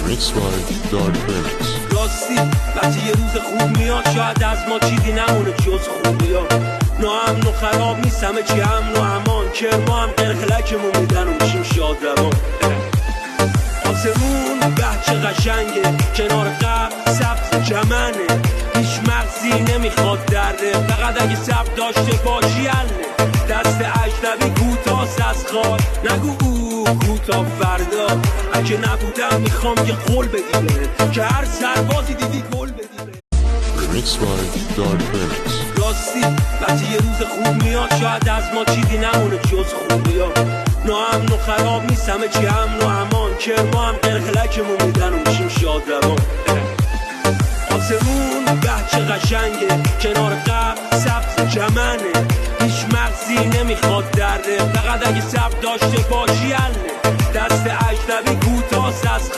Remix by Dark Remix. راستی وقتی یه روز خوب میاد شاید از ما چیزی نمونه جز خوبی ها. ناامن و خراب نیست همه چی امن و امان، کرما هم قلقلکمون میدن و میشیم شاد روان. آسمون چه قشنگه کنار قبل سبز چمنه، هیچ مغزی نمیخواد دره، فقط اگه سب داشته باشی حله. دست اجنبی کوتاست از خاک، نگو او کوتا فردا. اگه نبودم میخوام یه قول بدی بهت که هر سربازی دیدی گل بدی بهت. Remix by Dark Remix. راستی وقتی یه روز خوب میاد شاید از ما چیزی نمونه جز خوبی ها. ناامن و خراب نیست همه چی امن و امان، کرما هم قلقلکمون میدن و میشیم شاد روان. آسمون چه قشنگه کنار قبل سبز چمنه، هیچ مغزی نمیخواد دره، فقط اگه سب داشته باشی حله. دست اجنبی کوتاست از